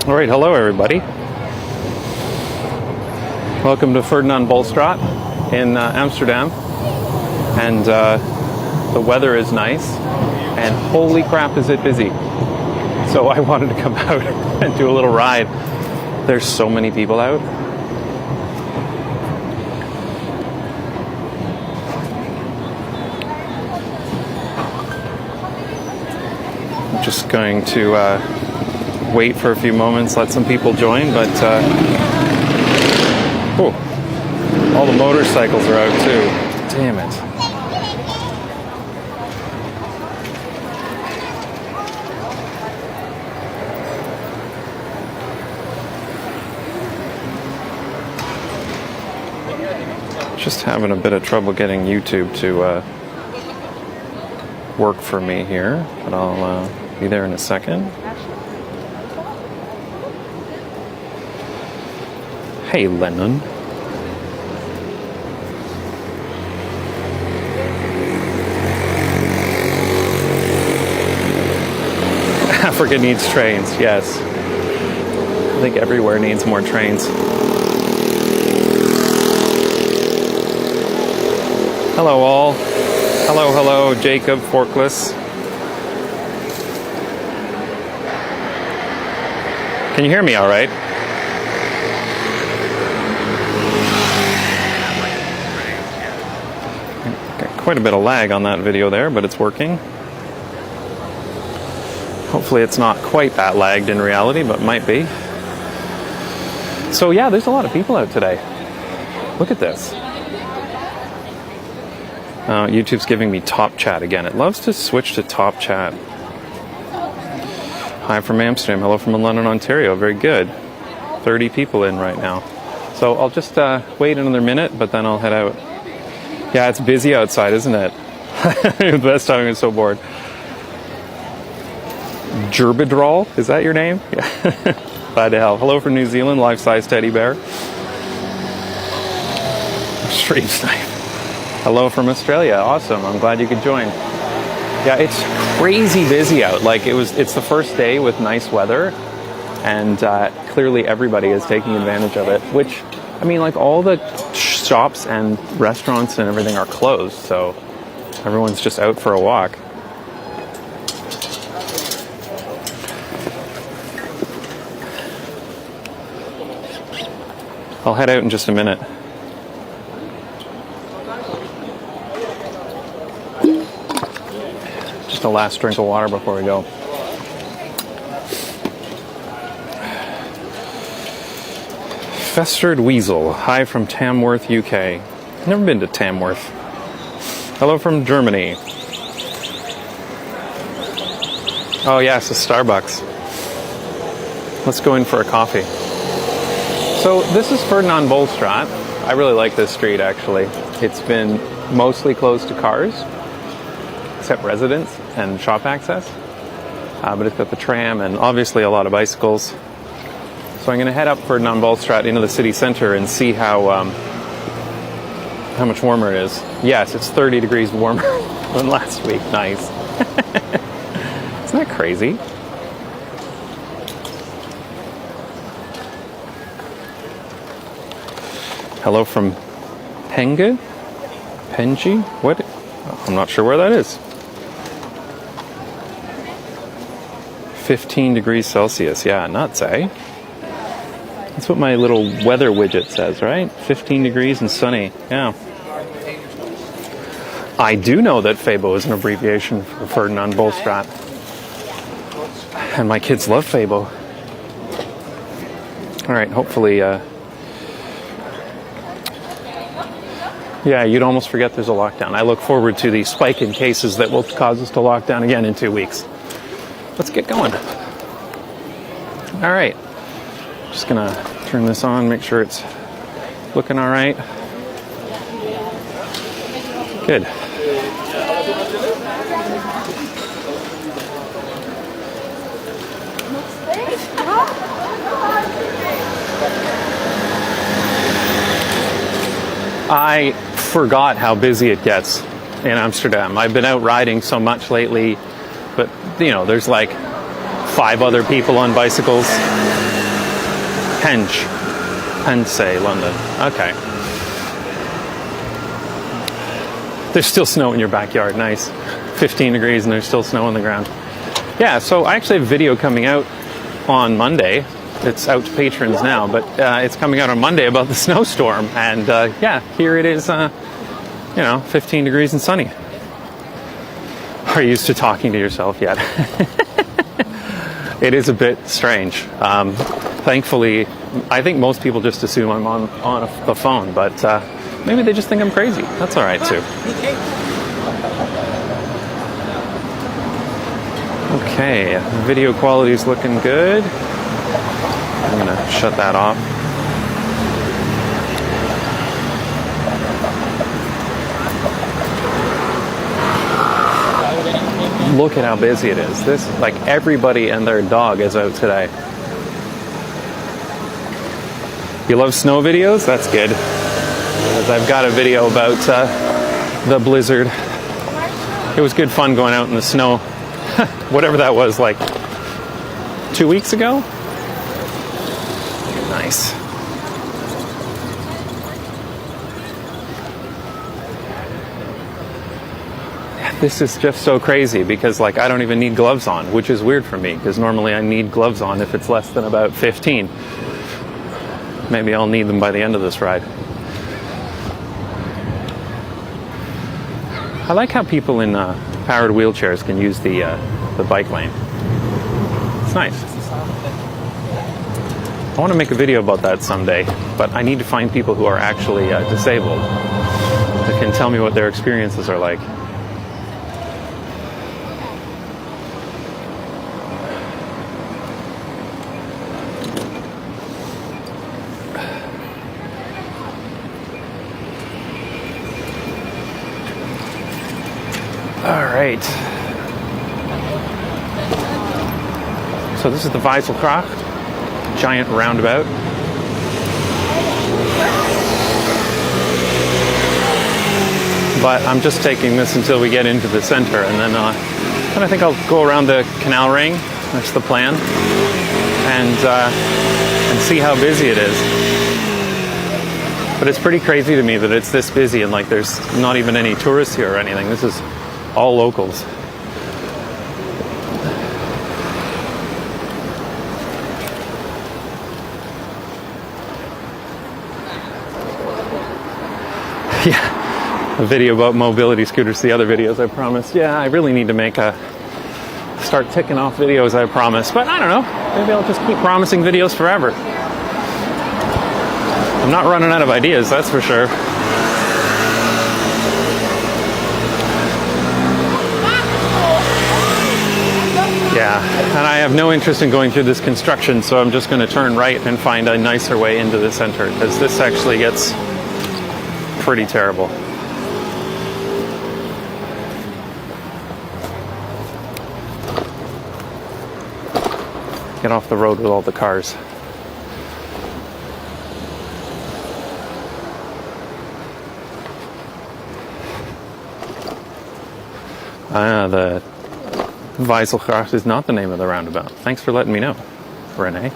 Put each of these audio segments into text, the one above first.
All right, hello everybody. Welcome to Ferdinand Bolstraat in Amsterdam. And the weather is nice, and holy crap is it busy. So I wanted to come out and do a little ride. There's so many people out. I'm just going to wait for a few moments, let some people join, but all the motorcycles are out too. Damn it. Just having a bit of trouble getting YouTube to work for me here, but I'll be there in a second. Hey, Lennon. Africa needs trains, yes. I think everywhere needs more trains. Hello all. Hello, Jacob Forkless. Can you hear me all right? Got quite a bit of lag on that video there, but it's working. Hopefully it's not quite that lagged in reality, but might be. So yeah, there's a lot of people out today. Look at this. YouTube's giving me top chat again. It loves to switch to top chat. Hi from Amsterdam. Hello from London, Ontario. Very good. 30 people in right now. So I'll just wait another minute, but then I'll head out. Yeah, it's busy outside, isn't it? The best time, I'm so bored. Gerbidral, is that your name? Yeah. Glad to help. Hello from New Zealand, life-size teddy bear. Stream snipe. Hello from Australia. Awesome. I'm glad you could join. Yeah, it's crazy busy out. Like it's the first day with nice weather, and clearly everybody is taking advantage of it. Which, I mean, like all the shops and restaurants and everything are closed, so everyone's just out for a walk. I'll head out in just a minute. Just a last drink of water before we go. Festered Weasel. Hi from Tamworth, UK. Never been to Tamworth. Hello from Germany. Oh yes, a Starbucks. Let's go in for a coffee. So this is Ferdinand Bolstraat. I really like this street actually. It's been mostly closed to cars, except residents and shop access. But it's got the tram and obviously a lot of bicycles. So I'm going to head up Ferdinand Bolstraat into the city center and see how much warmer it is. Yes, it's 30 degrees warmer than last week. Nice. Isn't that crazy? Hello from Penji? What? I'm not sure where that is. 15 degrees Celsius. Yeah, nuts, eh? That's what my little weather widget says, right? 15 degrees and sunny. Yeah. I do know that Fabo is an abbreviation for Ferdinand Bolstraat. And my kids love Fabo. All right, hopefully... Yeah, you'd almost forget there's a lockdown. I look forward to the spike in cases that will cause us to lock down again in 2 weeks. Let's get going. All right. Just going to turn this on, make sure it's looking all right. Good. I forgot how busy it gets in Amsterdam. I've been out riding so much lately, but you know, there's like 5 other people on bicycles. Henge, London. Okay. There's still snow in your backyard. Nice. 15 degrees and there's still snow on the ground. Yeah, so I actually have a video coming out on Monday. It's out to patrons now, but it's coming out on Monday about the snowstorm. And yeah, here it is, 15 degrees and sunny. Are you used to talking to yourself yet? It is a bit strange. Thankfully, I think most people just assume I'm on the phone, but maybe they just think I'm crazy. That's all right, too. Okay, video quality is looking good. I'm going to shut that off. Look at how busy it is. This, like, everybody and their dog is out today. You love snow videos? That's good. Because I've got a video about the blizzard. It was good fun going out in the snow. Whatever that was, like 2 weeks ago? Nice. This is just so crazy because, like, I don't even need gloves on, which is weird for me because normally I need gloves on if it's less than about 15. Maybe I'll need them by the end of this ride. I like how people in powered wheelchairs can use the bike lane. It's nice. I want to make a video about that someday, but I need to find people who are actually disabled that can tell me what their experiences are like. All right. So this is the Vijzelgracht, giant roundabout. But I'm just taking this until we get into the center, and then I think I'll go around the canal ring. That's the plan, and see how busy it is. But it's pretty crazy to me that it's this busy and like there's not even any tourists here or anything. This is all locals. Yeah, a video about mobility scooters, the other videos I promised. Yeah, I really need to start ticking off videos I promised. But I don't know, maybe I'll just keep promising videos forever. I'm not running out of ideas, that's for sure. Yeah, and I have no interest in going through this construction, so I'm just going to turn right and find a nicer way into the center, because this actually gets pretty terrible. Get off the road with all the cars. The Vijzelgracht is not the name of the roundabout. Thanks for letting me know, Renee.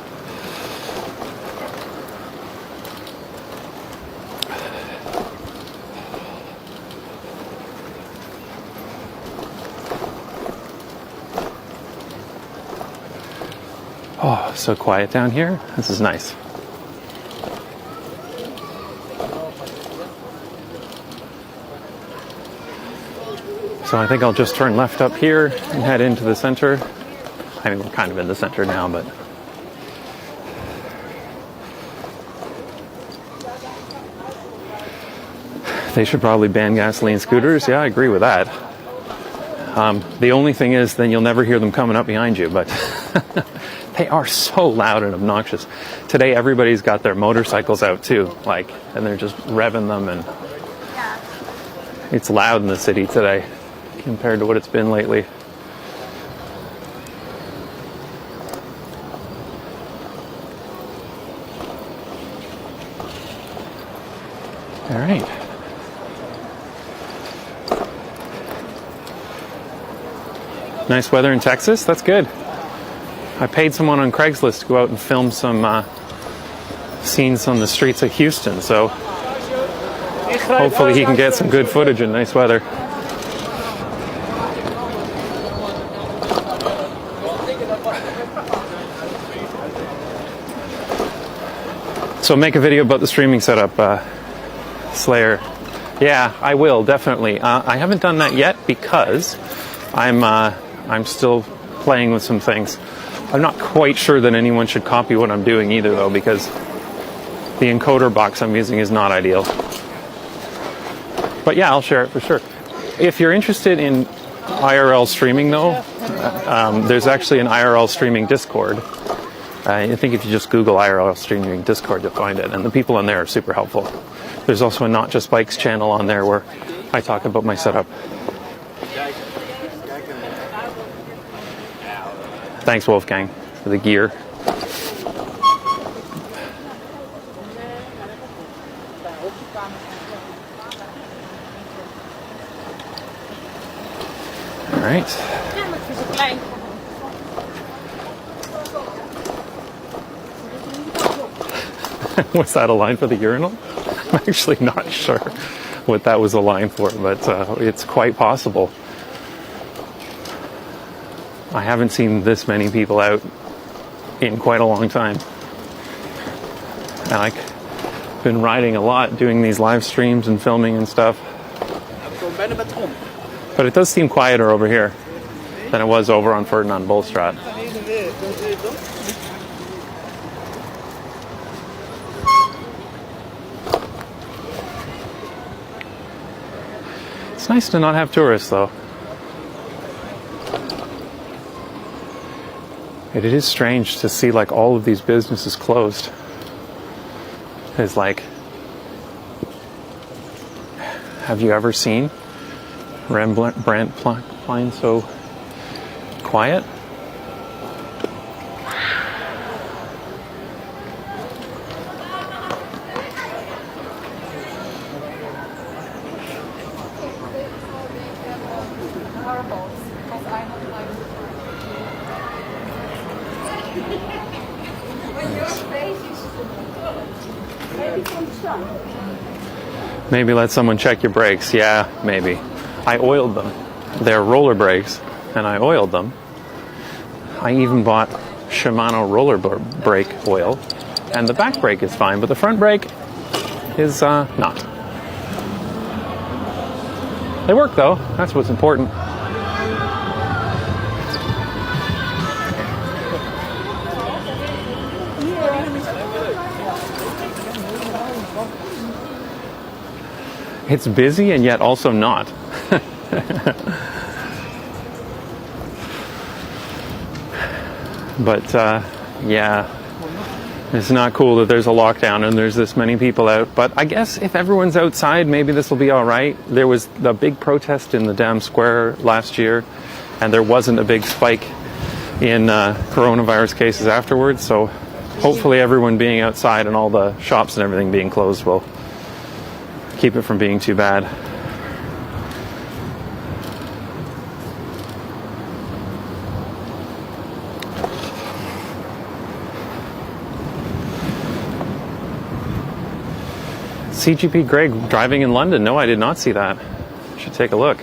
Oh, so quiet down here. This is nice. So I think I'll just turn left up here and head into the center. I mean, we're kind of in the center now, but... They should probably ban gasoline scooters. Yeah, I agree with that. The only thing is, then you'll never hear them coming up behind you, but they are so loud and obnoxious. Today, everybody's got their motorcycles out too, and they're just revving them, and it's loud in the city today compared to what it's been lately. All right. Nice weather in Texas. That's good. I paid someone on Craigslist to go out and film some scenes on the streets of Houston, so hopefully he can get some good footage in nice weather. So make a video about the streaming setup, Slayer. Yeah, I will, definitely. I haven't done that yet because I'm still playing with some things. I'm not quite sure that anyone should copy what I'm doing either, though, because the encoder box I'm using is not ideal. But yeah, I'll share it for sure. If you're interested in IRL streaming, though, there's actually an IRL streaming Discord. I think if you just Google IRL streaming Discord, you'll find it. And the people in there are super helpful. There's also a Not Just Bikes channel on there where I talk about my setup. Thanks, Wolfgang, for the gear. All right. Was that a line for the urinal? I'm actually not sure what that was a line for, but it's quite possible. I haven't seen this many people out in quite a long time. And I've been riding a lot, doing these live streams and filming and stuff. But it does seem quieter over here than it was over on Ferdinand Bolstraat. It's nice to not have tourists, though. It is strange to see like all of these businesses closed. It's like, have you ever seen Randwijkplantsoen so quiet? Maybe let someone check your brakes. Yeah, maybe. I oiled them. They're roller brakes, and I oiled them. I even bought Shimano roller brake oil, and the back brake is fine, but the front brake is not. They work, though. That's what's important. It's busy and yet also not. But yeah, it's not cool that there's a lockdown and there's this many people out. But I guess if everyone's outside, maybe this will be all right. There was the big protest in the Dam Square last year, and there wasn't a big spike in coronavirus cases afterwards. So hopefully everyone being outside and all the shops and everything being closed will keep it from being too bad. CGP Greg driving in London. No, I did not see that. Should take a look.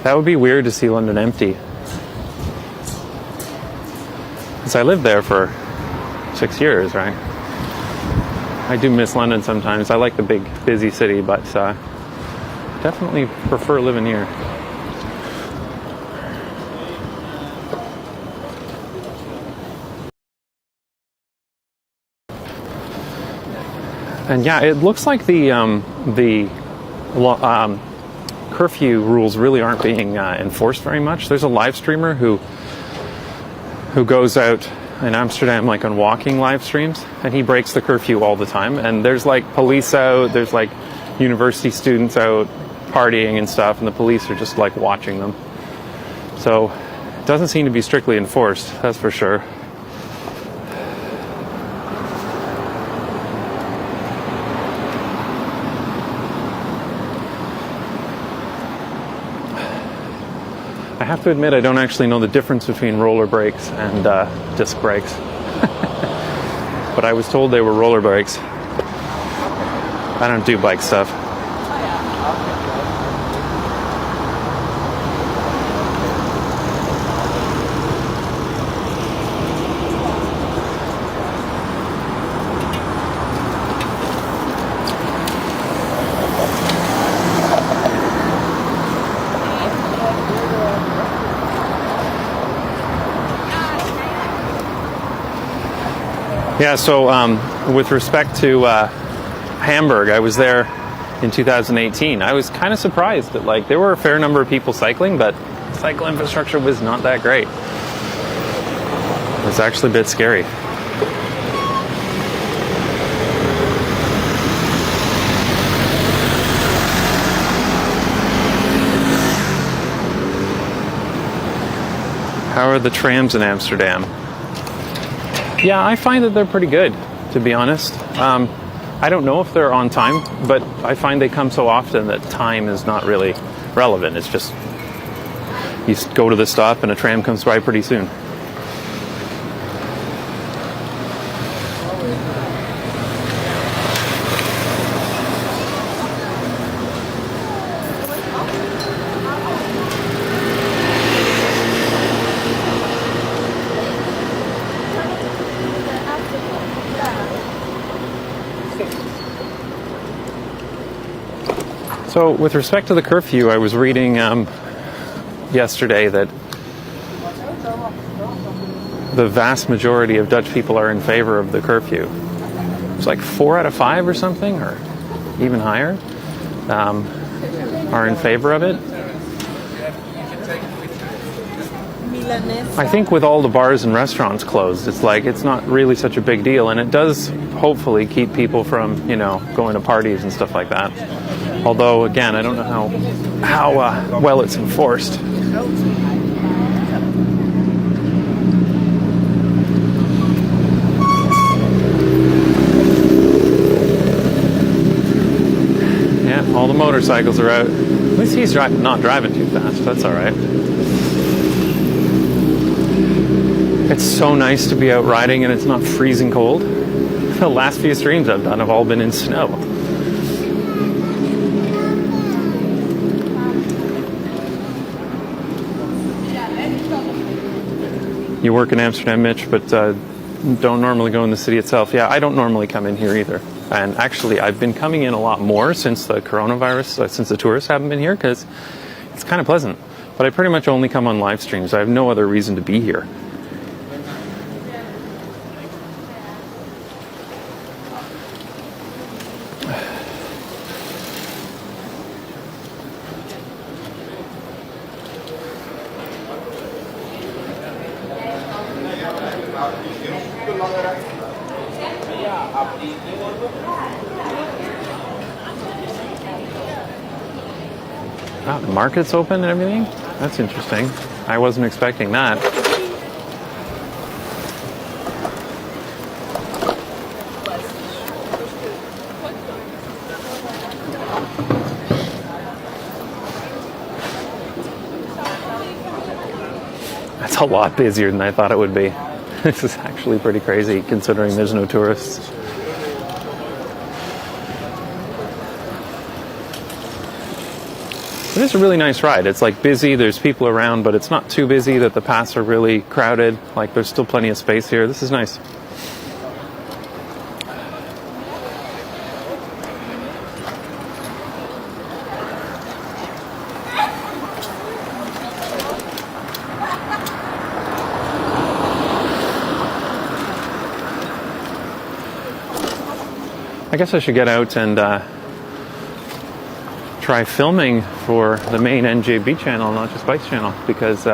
That would be weird to see London empty. Because I lived there for 6 years, right? I do miss London sometimes. I like the big, busy city, but definitely prefer living here. And yeah, it looks like the curfew rules really aren't being enforced very much. There's a live streamer who goes out in Amsterdam like on walking live streams, and he breaks the curfew all the time. And there's like police out, there's like university students out partying and stuff, and the police are just like watching them. So it doesn't seem to be strictly enforced, that's for sure. I have to admit, I don't actually know the difference between roller brakes and disc brakes. but I was told they were roller bikes. I don't do bike stuff. Yeah, so with respect to Hamburg, I was there in 2018. I was kind of surprised that like there were a fair number of people cycling, but cycle infrastructure was not that great. It was actually a bit scary. How are the trams in Amsterdam? Yeah, I find that they're pretty good, to be honest. I don't know if they're on time, but I find they come so often that time is not really relevant. It's just you go to the stop and a tram comes by pretty soon. So with respect to the curfew, I was reading yesterday that the vast majority of Dutch people are in favor of the curfew. It's like 4 out of 5 or something, or even higher, are in favor of it. I think with all the bars and restaurants closed, it's like it's not really such a big deal, and it does hopefully keep people from, you know, going to parties and stuff like that. Although, again, I don't know how well it's enforced. Yeah, all the motorcycles are out. At least he's not driving too fast. That's all right. It's so nice to be out riding and it's not freezing cold. The last few streams I've done have all been in snow. You work in Amsterdam, Mitch, but don't normally go in the city itself. Yeah, I don't normally come in here either. And actually, I've been coming in a lot more since the coronavirus, since the tourists haven't been here, because it's kind of pleasant. But I pretty much only come on live streams. I have no other reason to be here. Wow, the market's open and everything? That's interesting. I wasn't expecting that. That's a lot busier than I thought it would be. This is actually pretty crazy considering there's no tourists. It is a really nice ride. It's like busy, there's people around, but it's not too busy that the paths are really crowded. Like there's still plenty of space here. This is nice. I guess I should get out and try filming for the main NJB channel, not just Bikes channel, because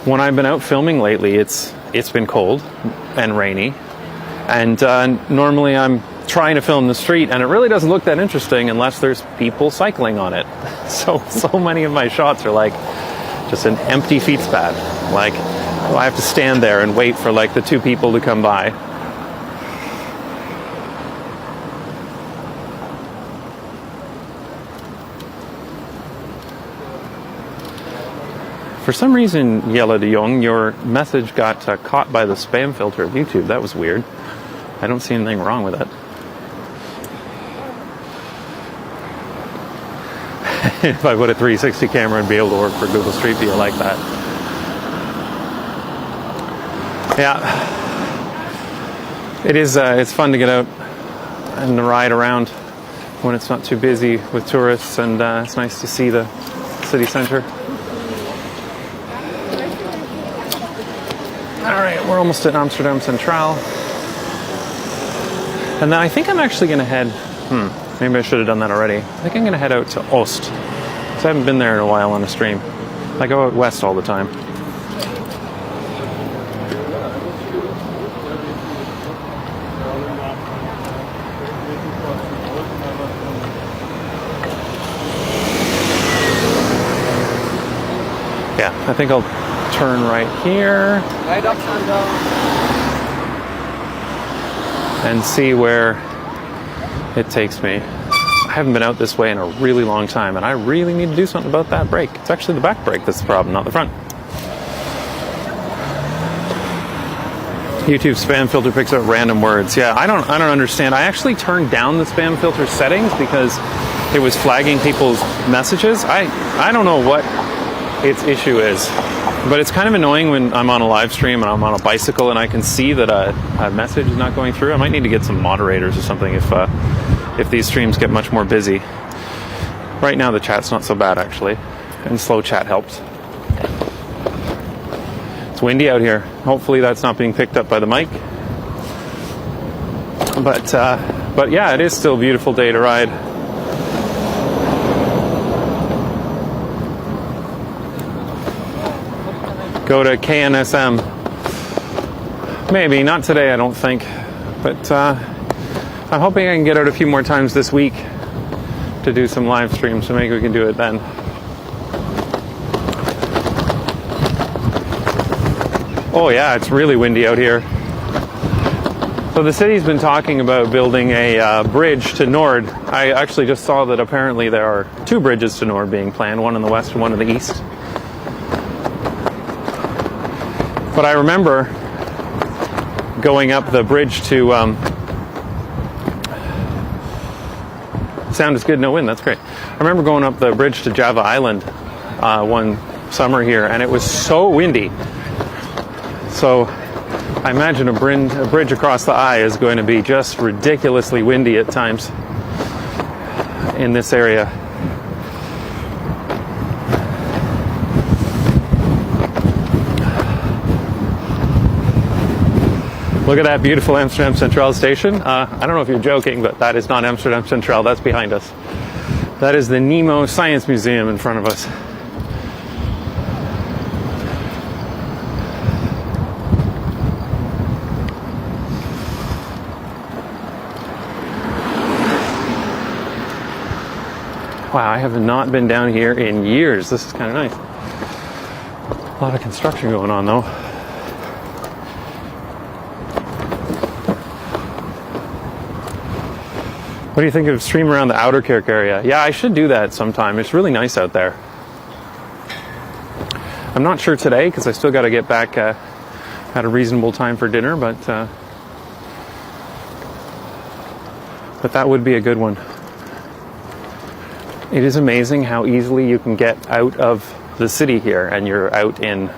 when I've been out filming lately, it's been cold and rainy, and normally I'm trying to film the street, and it really doesn't look that interesting unless there's people cycling on it. So many of my shots are like just an empty feet pad. Like I have to stand there and wait for like the 2 people to come by. For some reason, Jelle de Jong, your message got caught by the spam filter of YouTube. That was weird. I don't see anything wrong with it. If I put a 360 camera and be able to work for Google Street View like that. Yeah. It is, it's fun to get out and ride around when it's not too busy with tourists, and it's nice to see the city centre. Alright, we're almost at Amsterdam Centraal. And then I think I'm actually going to head... maybe I should have done that already. I think I'm going to head out to Oost. Because I haven't been there in a while on a stream. I go out west all the time. Yeah, I think I'll turn right here and see where it takes me. I haven't been out this way in a really long time, and I really need to do something about that brake. It's actually the back brake that's the problem, not the front. YouTube spam filter picks up random words. Yeah, I don't understand. I actually turned down the spam filter settings because it was flagging people's messages. I don't know what its issue is, but it's kind of annoying when I'm on a live stream and I'm on a bicycle and I can see that a message is not going through. I might need to get some moderators or something if these streams get much more busy. Right now the chat's not so bad actually, and slow chat helps. It's windy out here. Hopefully that's not being picked up by the mic. But yeah, it is still a beautiful day to ride. Go to KNSM. Maybe, not today I don't think. But I'm hoping I can get out a few more times this week to do some live streams, so maybe we can do it then. Oh yeah, it's really windy out here. So the city's been talking about building a bridge to Nord. I actually just saw that apparently there are 2 bridges to Nord being planned, one in the west and one in the east. But I remember going up the bridge to... sound is good, no wind, that's great. I remember going up the bridge to Java Island one summer here, and it was so windy. So I imagine a bridge across the Eye is going to be just ridiculously windy at times in this area. Look at that beautiful Amsterdam Centraal station. I don't know if you're joking, but that is not Amsterdam Centraal. That's behind us. That is the Nemo Science Museum in front of us. Wow, I have not been down here in years. This is kind of nice. A lot of construction going on, though. What do you think of stream around the Ouderkerk area? Yeah, I should do that sometime. It's really nice out there. I'm not sure today because I still got to get back at a reasonable time for dinner, but that would be a good one. It is amazing how easily you can get out of the city here, and you're out in,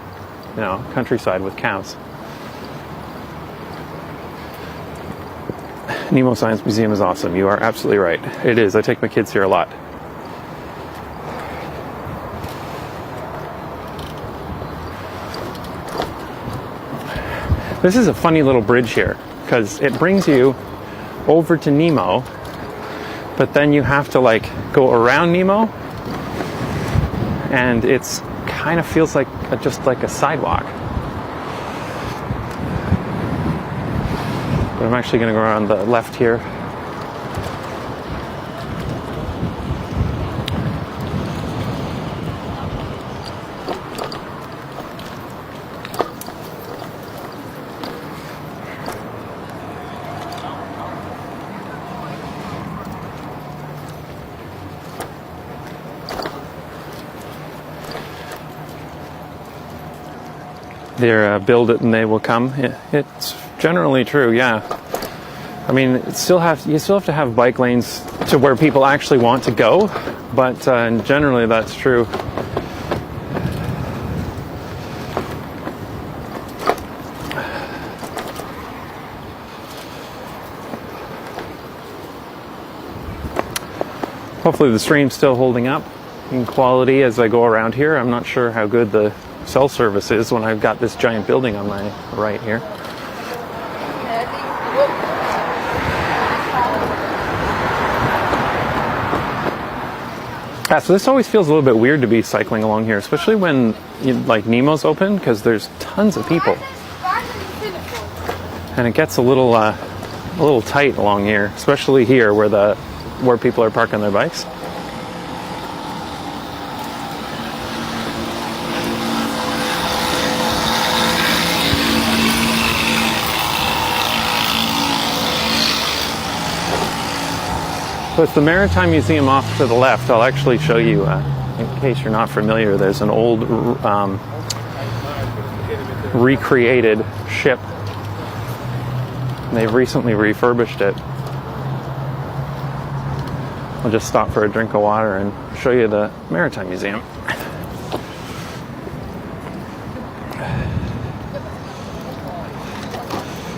countryside with cows. Nemo Science Museum is awesome. You are absolutely right. It is. I take my kids here a lot. This is a funny little bridge here because it brings you over to Nemo, but then you have to go around Nemo, and it's kind of feels like just like a sidewalk. But I'm actually going to go around the left here. build it and they will come. It's generally true, yeah. I mean, you still have to have bike lanes to where people actually want to go, but generally that's true. Hopefully the stream's still holding up in quality as I go around here. I'm not sure how good the cell service is when I've got this giant building on my right here. Yeah, so this always feels a little bit weird to be cycling along here, especially when like Nemo's open, because there's tons of people, and it gets a little tight along here, especially here where people are parking their bikes. So it's the Maritime Museum off to the left. I'll actually show you, in case you're not familiar, there's an old recreated ship. They've recently refurbished it. I'll just stop for a drink of water and show you the Maritime Museum.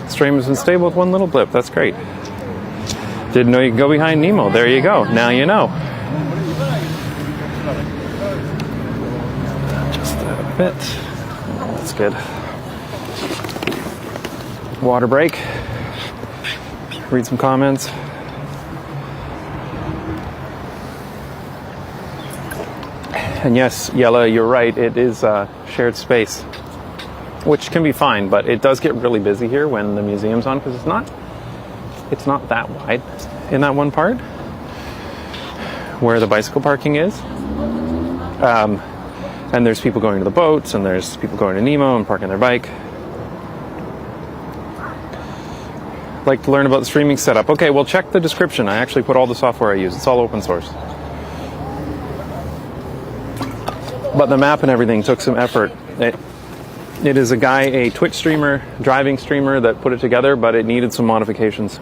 Stream has been stable with one little blip. That's great. Didn't know you could go behind Nemo. There you go. Now you know. Just a bit. That's good. Water break. Read some comments. And yes, Yella, you're right. It is shared space, which can be fine, but it does get really busy here when the museum's on, because it's not that wide in that one part where the bicycle parking is. And there's people going to the boats, and there's people going to Nemo and parking their bike. Like to learn about the streaming setup. Okay, well, check the description. I actually put all the software I use. It's all open source. But the map and everything took some effort. It is a Twitch streamer, driving streamer that put it together, but it needed some modifications.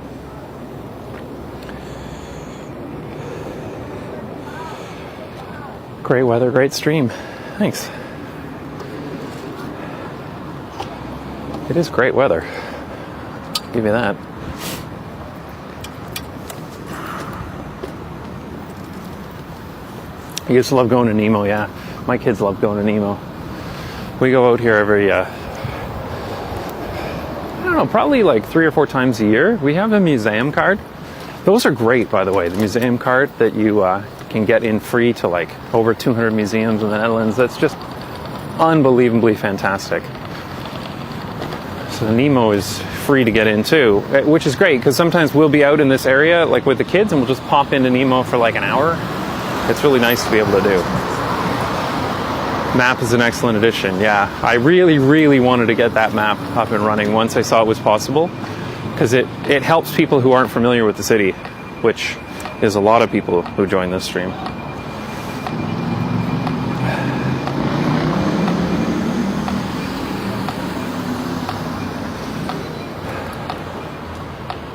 Great weather, great stream. Thanks. It is great weather. I'll give you that. I used to love going to Nemo, yeah. My kids love going to Nemo. We go out here every, I don't know, probably like 3 or 4 times a year. We have a museum card. Those are great, by the way. The museum card that you can get in free to like over 200 museums in the Netherlands. That's just unbelievably fantastic. So Nemo is free to get into, which is great because sometimes we'll be out in this area like with the kids and we'll just pop into Nemo for like an hour. It's really nice to be able to do. Map is an excellent addition, yeah. I really, really wanted to get that map up and running once I saw it was possible, because it helps people who aren't familiar with the city, which is a lot of people who join this stream.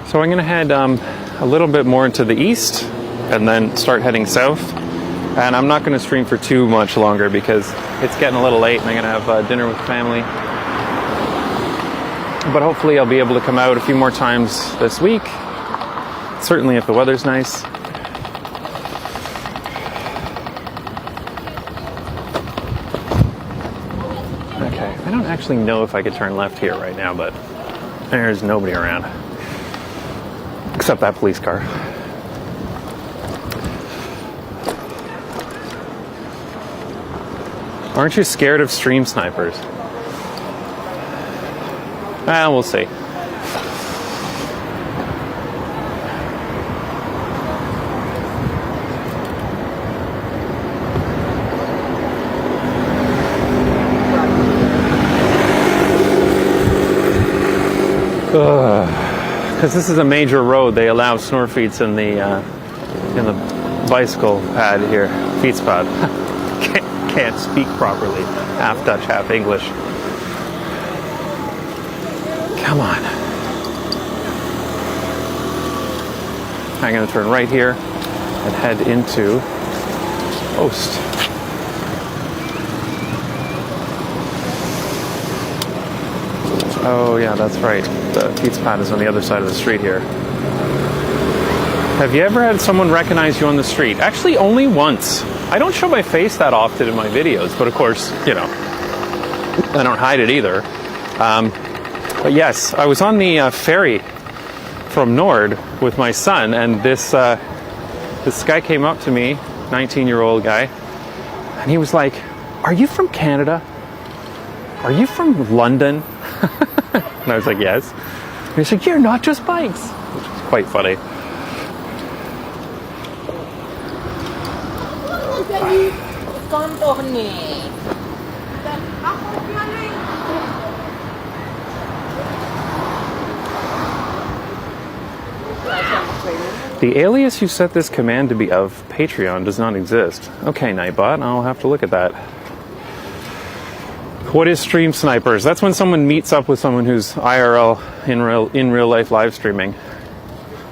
So I'm going to head a little bit more into the east and then start heading south. And I'm not going to stream for too much longer because it's getting a little late and I'm going to have dinner with family. But hopefully I'll be able to come out a few more times this week. Certainly if the weather's nice. Okay, I don't actually know if I could turn left here right now, but there's nobody around. Except that police car. Aren't you scared of stream snipers? We'll see. Because this is a major road, they allow snore feeds in the bicycle pad here, fietspad. Can't speak properly, half Dutch, half English. Come on. I'm going to turn right here and head into Oost. Oh yeah, that's right. The pizza pad is on the other side of the street here. Have you ever had someone recognize you on the street? Actually, only once. I don't show my face that often in my videos, but of course, you know, I don't hide it either. But yes, I was on the ferry from Nord with my son, and this guy came up to me, 19-year-old guy, and he was like, "Are you from Canada? Are you from London?" And I was like, "Yes." And he's like, "You're not just bikes," which was quite funny. The alias you set this command to be of Patreon does not exist. Okay, Nightbot, I'll have to look at that. What is stream snipers? That's when someone meets up with someone who's IRL, in real life live streaming,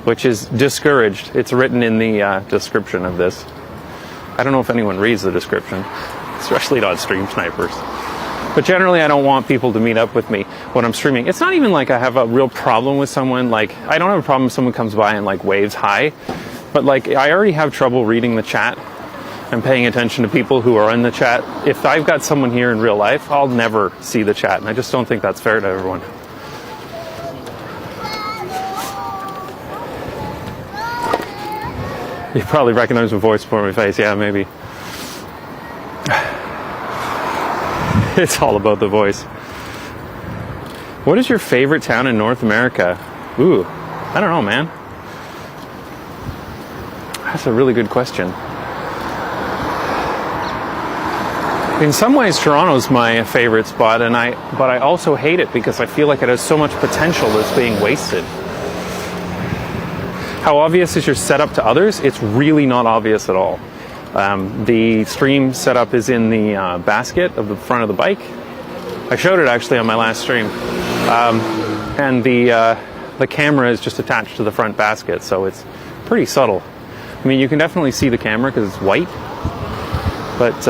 which is discouraged. It's written in the description of this. I don't know if anyone reads the description, especially not stream snipers. But generally, I don't want people to meet up with me when I'm streaming. It's not even like I have a real problem with someone. Like, I don't have a problem if someone comes by and like waves hi, but like I already have trouble reading the chat and paying attention to people who are in the chat. If I've got someone here in real life, I'll never see the chat, and I just don't think that's fair to everyone. You probably recognize my voice before my face. Yeah, maybe. It's all about the voice. What is your favorite town in North America? Ooh, I don't know, man. That's a really good question. In some ways, Toronto's my favorite spot, but I also hate it because I feel like it has so much potential that's being wasted. How obvious is your setup to others? It's really not obvious at all. The stream setup is in the basket of the front of the bike. I showed it actually on my last stream. And the camera is just attached to the front basket, so it's pretty subtle. I mean, you can definitely see the camera because it's white, but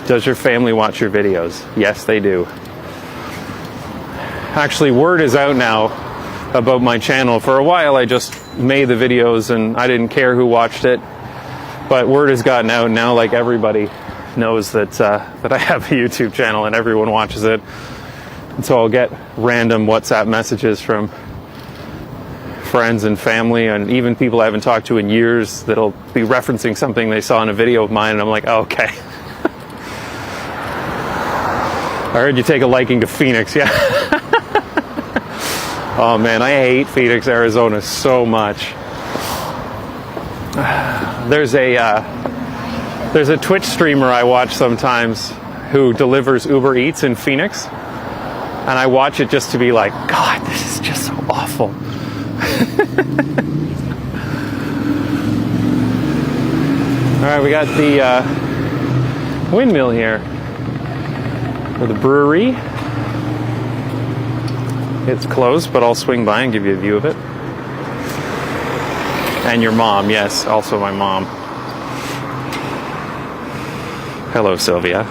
does your family watch your videos? Yes, they do. Actually, word is out now about my channel. For a while I just made the videos and I didn't care who watched it, but word has gotten out now, like everybody knows that I have a YouTube channel and everyone watches it. And so I'll get random WhatsApp messages from friends and family and even people I haven't talked to in years that'll be referencing something they saw in a video of mine, and I'm like, oh, okay. I heard you take a liking to Phoenix. Yeah. Oh man, I hate Phoenix, Arizona so much. There's a Twitch streamer I watch sometimes who delivers Uber Eats in Phoenix, and I watch it just to be like, God, this is just so awful. All right, we got the windmill here, or the brewery. It's closed, but I'll swing by and give you a view of it. And your mom, yes, also my mom. Hello, Sylvia.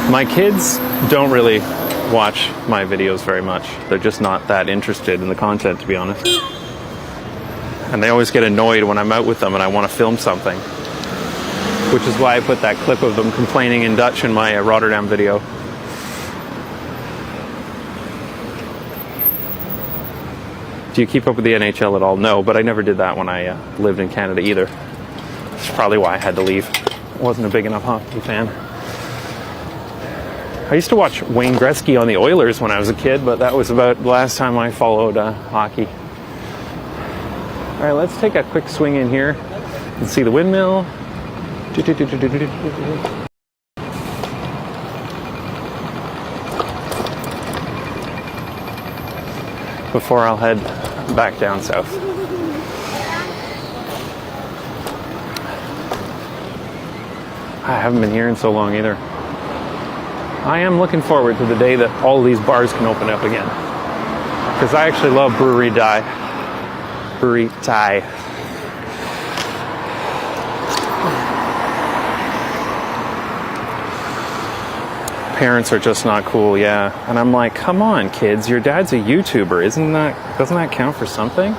My kids don't really watch my videos very much. They're just not that interested in the content, to be honest. And they always get annoyed when I'm out with them and I want to film something. Which is why I put that clip of them complaining in Dutch in my Rotterdam video. Do you keep up with the NHL at all? No, but I never did that when I lived in Canada either. That's probably why I had to leave. I wasn't a big enough hockey fan. I used to watch Wayne Gretzky on the Oilers when I was a kid, but that was about the last time I followed hockey. All right, let's take a quick swing in here and see the windmill. Before I'll head back down south. I haven't been here in so long either. I am looking forward to the day that all these bars can open up again. Because I actually love brewery Thai. Parents are just not cool, yeah. And I'm like, come on, kids, your dad's a YouTuber. Doesn't that count for something?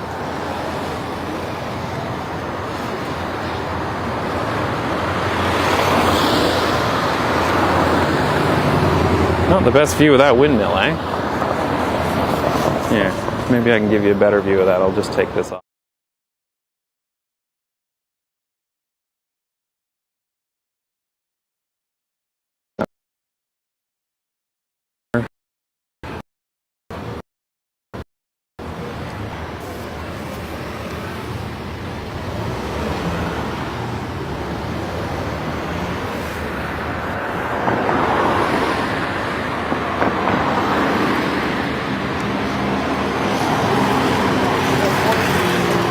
Not the best view of that windmill, eh? Yeah, maybe I can give you a better view of that. I'll just take this off.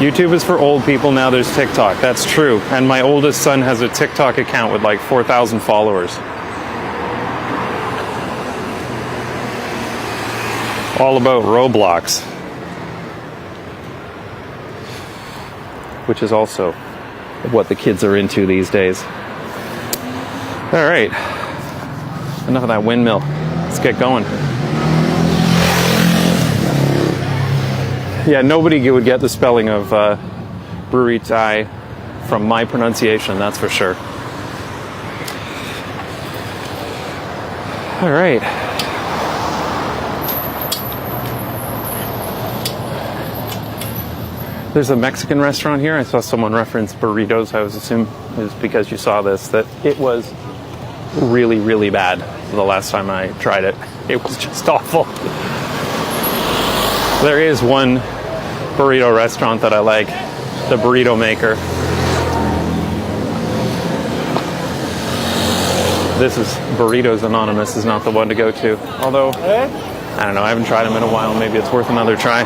YouTube is for old people, now there's TikTok. That's true. And my oldest son has a TikTok account with like 4,000 followers. All about Roblox. Which is also what the kids are into these days. All right. Enough of that windmill. Let's get going. Yeah, nobody would get the spelling of brewery Thai from my pronunciation, that's for sure. All right. There's a Mexican restaurant here. I saw someone reference burritos. I was assuming it was because you saw this, that it was really, really bad the last time I tried it. It was just awful. There is one burrito restaurant that I like, the Burrito Maker. This is Burritos Anonymous is not the one to go to. Although, I don't know, I haven't tried them in a while. Maybe it's worth another try.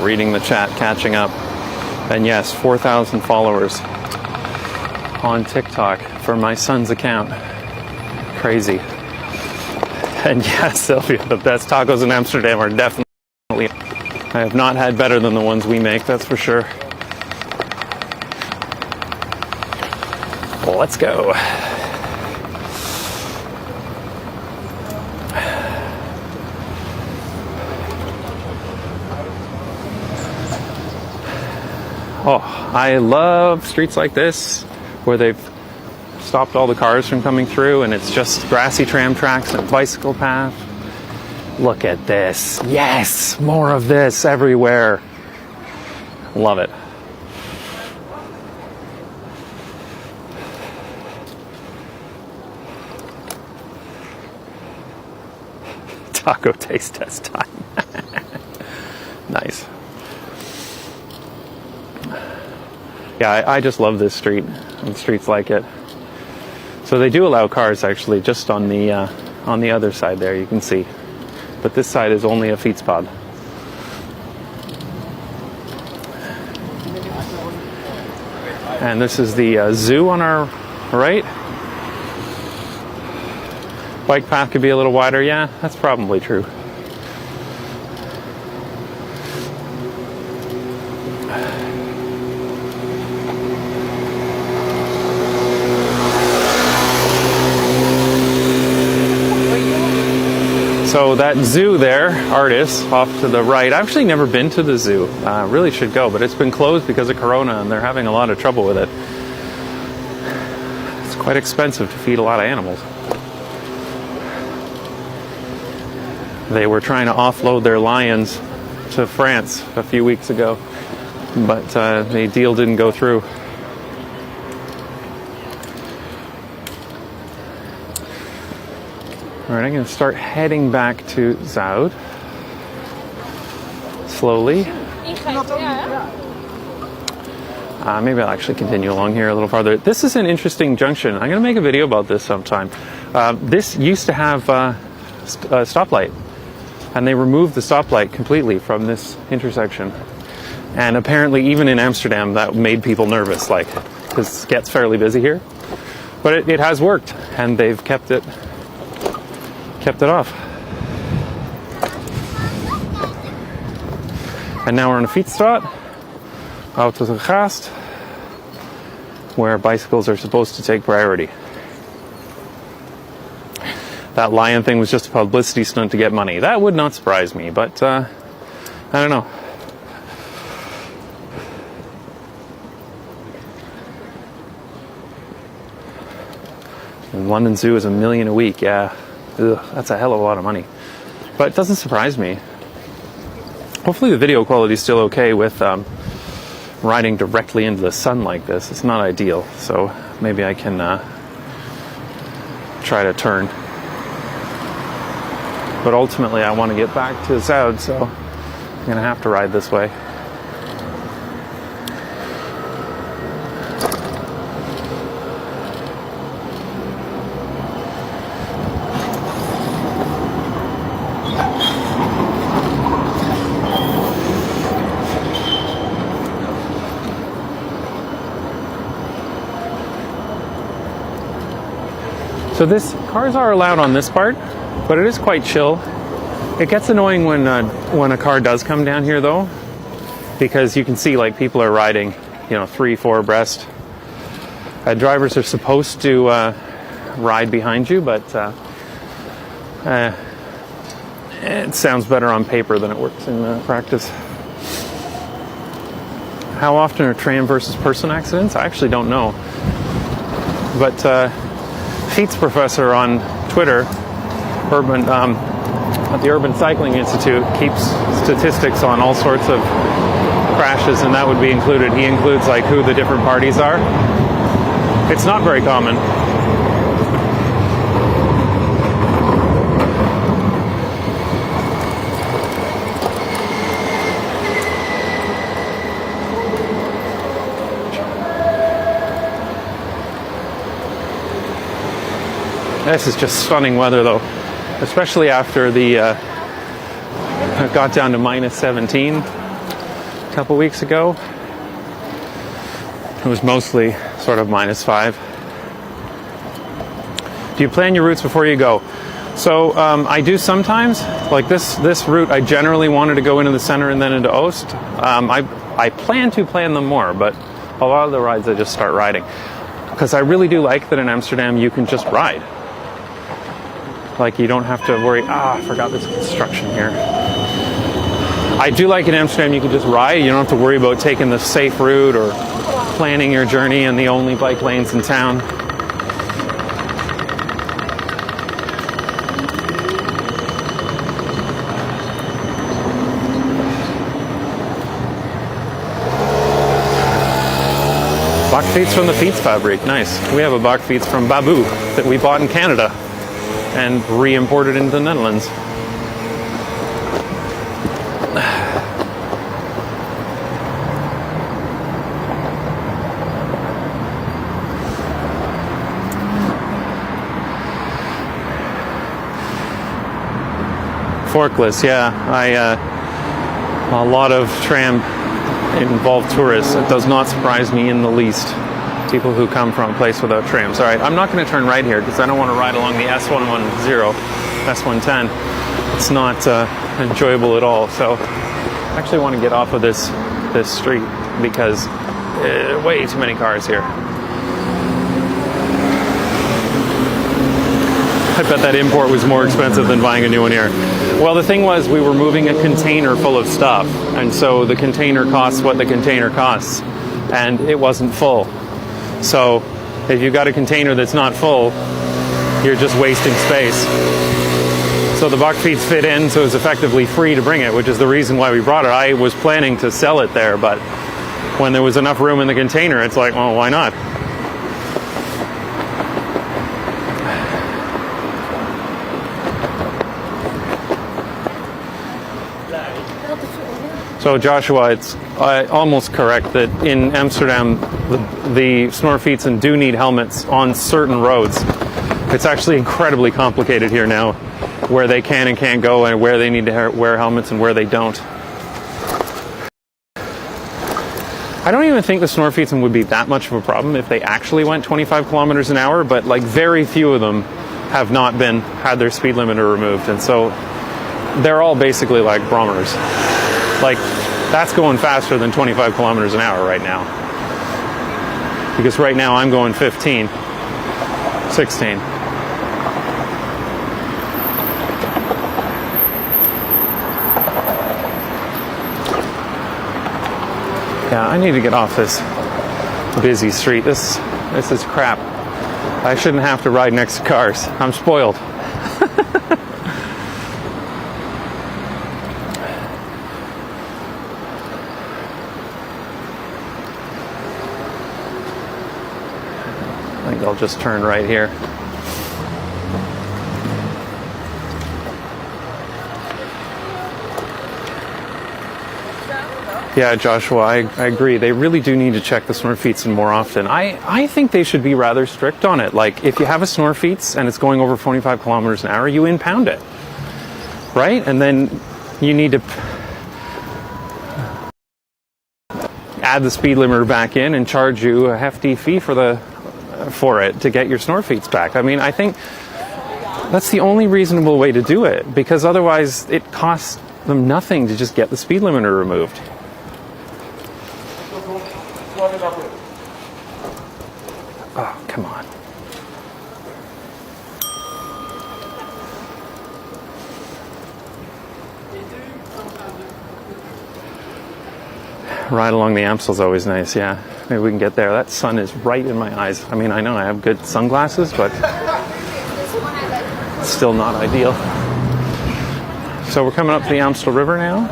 Reading the chat, catching up. And yes, 4,000 followers on TikTok for my son's account. Crazy. And yes, Sylvia, the best tacos in Amsterdam are definitely... I have not had better than the ones we make, that's for sure. Well, let's go. Oh, I love streets like this where they've stopped all the cars from coming through and it's just grassy tram tracks and bicycle path. Look at this. Yes, more of this everywhere. Love it. Taco taste test time. Nice. Yeah, I just love this street and streets like it. So they do allow cars actually just on the other side there, you can see. But this side is only a fietspad. And this is the zoo on our right. Bike path could be a little wider. Yeah, that's probably true. So that zoo there, Artis, off to the right. I've actually never been to the zoo. Really should go, but it's been closed because of Corona and they're having a lot of trouble with it. It's quite expensive to feed a lot of animals. They were trying to offload their lions to France a few weeks ago, but the deal didn't go through. Alright, I'm going to start heading back to Zuid. Slowly. Maybe I'll actually continue along here a little farther. This is an interesting junction. I'm going to make a video about this sometime. This used to have a stoplight. And they removed the stoplight completely from this intersection. And apparently even in Amsterdam that made people nervous, like, because it gets fairly busy here. But it has worked, and they've kept it off. And now we're on a Fietsstraat, Ousterdokskade, where bicycles are supposed to take priority. That lion thing was just a publicity stunt to get money. That would not surprise me, but I don't know. And London Zoo is $1 million a week, yeah. Ugh, that's a hell of a lot of money. But it doesn't surprise me. Hopefully the video quality is still okay with riding directly into the sun like this. It's not ideal, so maybe I can try to turn. But ultimately I want to get back to Zuid, so I'm going to have to ride this way. So cars are allowed on this part, but it is quite chill. It gets annoying when a car does come down here though, because you can see like people are riding, 3-4 abreast. Drivers are supposed to ride behind you, but it sounds better on paper than it works in practice. How often are tram versus person accidents? I actually don't know. But Fiets professor on Twitter, at the Urban Cycling Institute, keeps statistics on all sorts of crashes, and that would be included. He includes like who the different parties are. It's not very common. This is just stunning weather though, especially after it got down to minus 17 a couple weeks ago. It was mostly sort of minus 5. Do you plan your routes before you go? So I do sometimes. Like this route, I generally wanted to go into the center and then into Oost. I plan to plan them more, but a lot of the rides I just start riding. Because I really do like that in Amsterdam you can just ride. Like you don't have to worry, I forgot this construction here. I do like in Amsterdam you can just ride. You don't have to worry about taking the safe route or planning your journey in the only bike lanes in town. Bakfiets from the Fietsfabriek, nice. We have a bakfiets from Babu that we bought in Canada and re-imported into the Netherlands. Forkless, yeah. A lot of tram involved tourists. It does not surprise me in the least. People who come from a place without trams. All right, I'm not going to turn right here because I don't want to ride along the S110, S110. It's not enjoyable at all. So I actually want to get off of this street because way too many cars here. I bet that import was more expensive than buying a new one here. Well, the thing was we were moving a container full of stuff, and so the container costs what the container costs, and it wasn't full. So if you've got a container that's not full, you're just wasting space. So the bakfiets fit in, so it's effectively free to bring it, which is the reason why we brought it. I was planning to sell it there, but when there was enough room in the container, it's like, well, why not? So Joshua, it's almost correct that in Amsterdam, the snorfietsen do need helmets on certain roads. It's actually incredibly complicated here now, where they can and can't go and where they need to wear helmets and where they don't. I don't even think the snorfietsen would be that much of a problem if they actually went 25 kilometers an hour, but like very few of them have not had their speed limiter removed, and so they're all basically like Brommers. Like, that's going faster than 25 kilometers an hour right now. Because right now I'm going 15, 16. Yeah, I need to get off this busy street. This is crap. I shouldn't have to ride next to cars. I'm spoiled. I think I'll just turn right here. Yeah, Joshua, I agree. They really do need to check the snorfietsen more often. I think they should be rather strict on it. Like, if you have a snorfiets and it's going over 25 kilometers an hour, you impound it. Right? And then you need to add the speed limiter back in and charge you a hefty fee for it to get your snorfiets back. I mean, I think that's the only reasonable way to do it, because otherwise it costs them nothing to just get the speed limiter removed. Oh, come on. Ride along the Amstel's always nice, yeah. Maybe we can get there. That sun is right in my eyes. I mean, I know I have good sunglasses, but it's still not ideal. So we're coming up to the Amstel River now.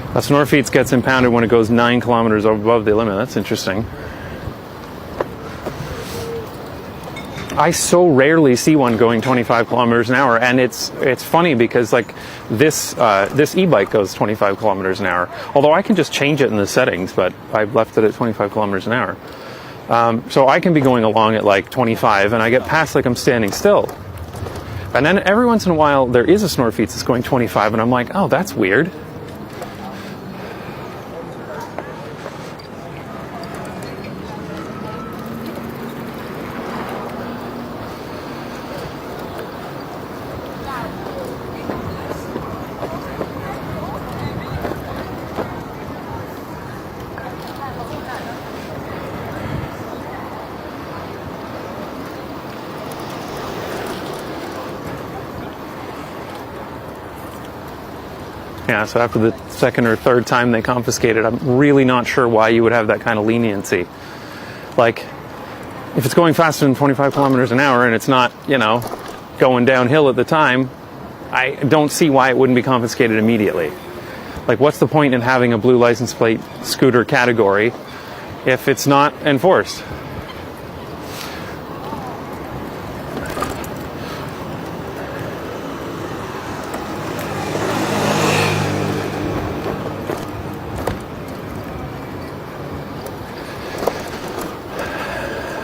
A snorfiets gets impounded when it goes 9 kilometers above the limit. That's interesting. I so rarely see one going 25 kilometers an hour, and it's funny because like this e-bike goes 25 kilometers an hour. Although I can just change it in the settings, but I've left it at 25 kilometers an hour. So I can be going along at like 25, and I get past like I'm standing still. And then every once in a while there is a snorfiets that's going 25, and I'm like, oh, that's weird. Yeah, so after the second or third time they confiscated, I'm really not sure why you would have that kind of leniency. Like, if it's going faster than 25 kilometers an hour and it's not, going downhill at the time, I don't see why it wouldn't be confiscated immediately. Like, what's the point in having a blue license plate scooter category if it's not enforced?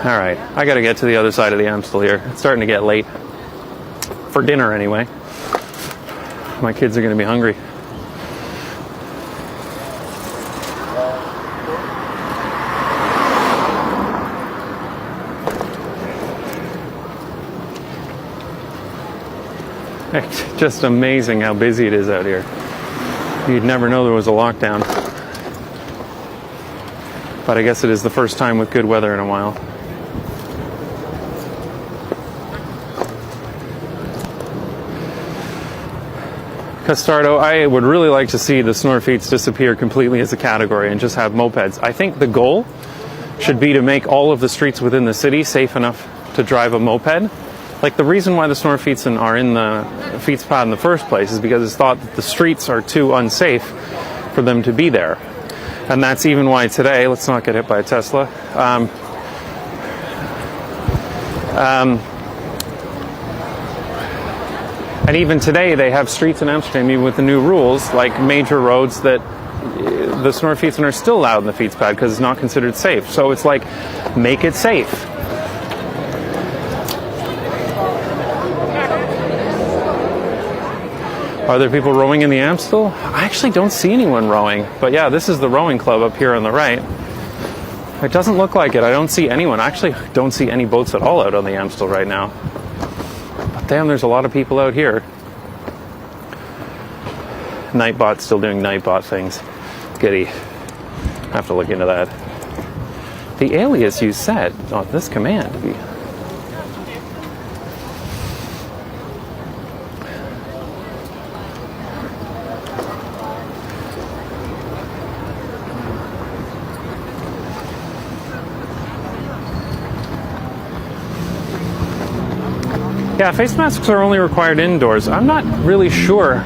All right, I got to get to the other side of the Amstel here. It's starting to get late. For dinner, anyway. My kids are going to be hungry. It's just amazing how busy it is out here. You'd never know there was a lockdown. But I guess it is the first time with good weather in a while. Castardo, I would really like to see the snorfiets disappear completely as a category and just have mopeds. I think the goal should be to make all of the streets within the city safe enough to drive a moped. Like, the reason why the snorfietsen are in the fietspad in the first place is because it's thought that the streets are too unsafe for them to be there. And that's even why today, let's not get hit by a Tesla. And even today, they have streets in Amsterdam, even with the new rules, like major roads, that the snorfietsen are still allowed in the fietspad because it's not considered safe. So it's like, make it safe. Are there people rowing in the Amstel? I actually don't see anyone rowing. But yeah, this is the rowing club up here on the right. It doesn't look like it. I don't see anyone. I actually don't see any boats at all out on the Amstel right now. But damn, there's a lot of people out here. Nightbot's still doing Nightbot things. Giddy. I have to look into that. The alias you set on this command. Yeah, face masks are only required indoors. I'm not really sure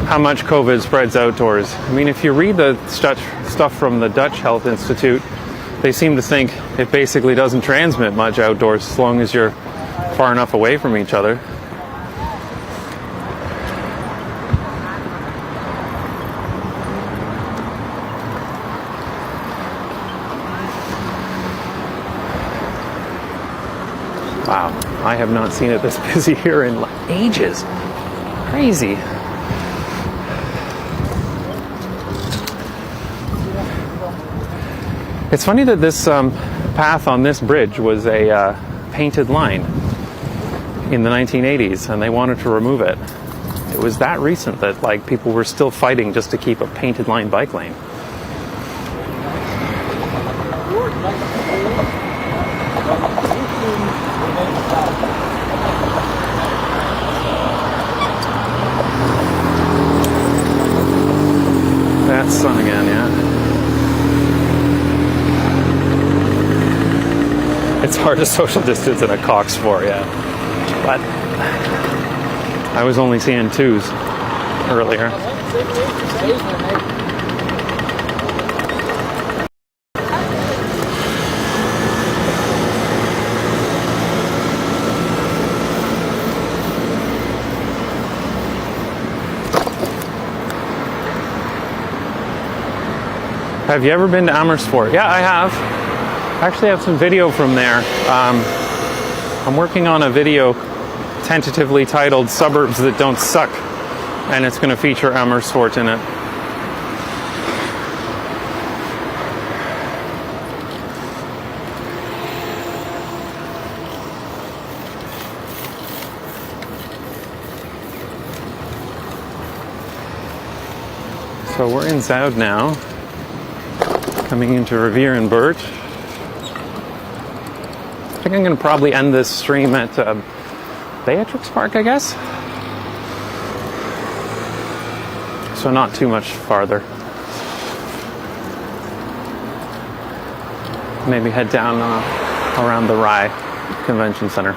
how much COVID spreads outdoors. I mean, if you read the stuff from the Dutch Health Institute, they seem to think it basically doesn't transmit much outdoors as long as you're far enough away from each other. Wow, I have not seen it this busy here in ages. Crazy. It's funny that this path on this bridge was a painted line in the 1980s, and they wanted to remove it. It was that recent that like people were still fighting just to keep a painted line bike lane. That's sun again, yeah. It's hard to social distance in a Cox 4, yeah. But I was only seeing twos earlier. Have you ever been to Amersfoort? Yeah, I have. I actually have some video from there. I'm working on a video tentatively titled Suburbs That Don't Suck, and it's going to feature Amersfoort in it. So we're in Zuid now, coming into Rivier and Bert. I think I'm going to probably end this stream at Beatrix Park, I guess. So not too much farther. Maybe head down around the Rye Convention Center.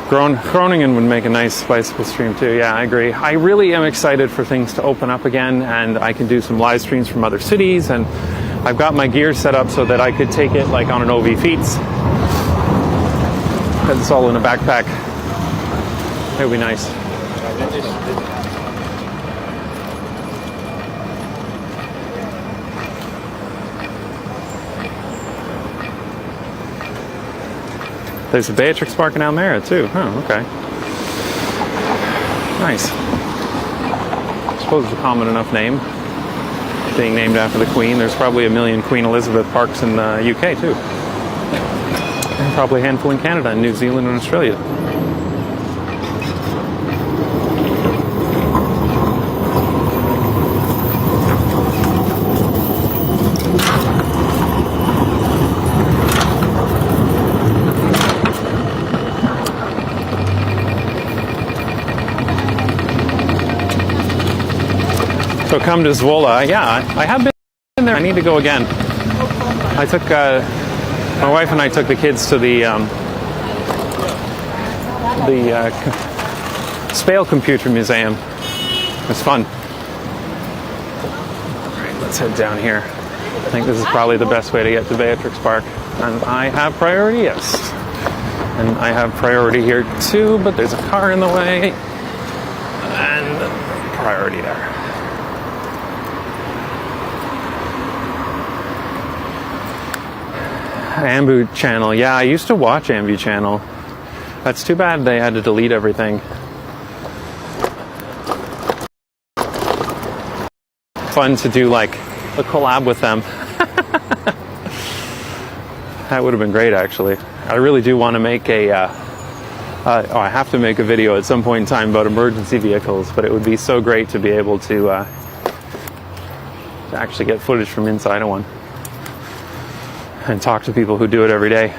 Groningen would make a nice bicycle stream too. Yeah, I agree. I really am excited for things to open up again, and I can do some live streams from other cities, and I've got my gear set up so that I could take it like on an OV Feets. Because it's all in a backpack. It would be nice. There's a Beatrix Park in Almere too. Oh, okay. Nice. I suppose it's a common enough name. Being named after the Queen. There's probably a million Queen Elizabeth parks in the UK too. And probably a handful in Canada and New Zealand and Australia. So come to Zwolle. Yeah, I have been there. I need to go again. I took my wife and I took the kids to the Spale Computer Museum. It's fun. Alright, let's head down here. I think this is probably the best way to get to Beatrix Park. And I have priority, yes. And I have priority here too, but there's a car in the way. And priority there. Ambu Channel. Yeah, I used to watch Ambu Channel. That's too bad they had to delete everything. Fun to do like a collab with them. That would have been great, actually. I really do want to make a I have to make a video at some point in time about emergency vehicles, but it would be so great to be able to actually get footage from inside of one and talk to people who do it every day.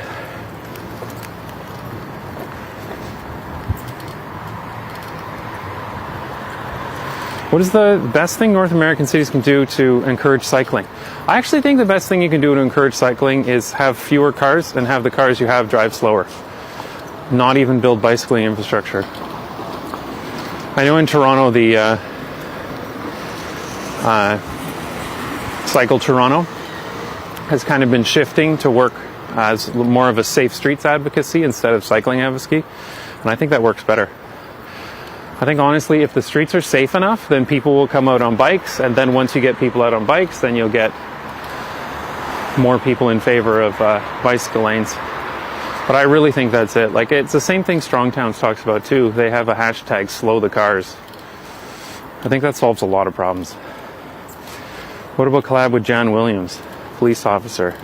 What is the best thing North American cities can do to encourage cycling? I actually think the best thing you can do to encourage cycling is have fewer cars and have the cars you have drive slower. Not even build bicycling infrastructure. I know in Toronto, the Cycle Toronto has kind of been shifting to work as more of a safe streets advocacy instead of cycling advocacy, and I think that works better. I think honestly, if the streets are safe enough, then people will come out on bikes, and then once you get people out on bikes, then you'll get more people in favor of bicycle lanes. But I really think that's it. Like, it's the same thing Strong Towns talks about too. They have a hashtag slow the cars. I think that solves a lot of problems. What about collab with Jan Williams, police officer?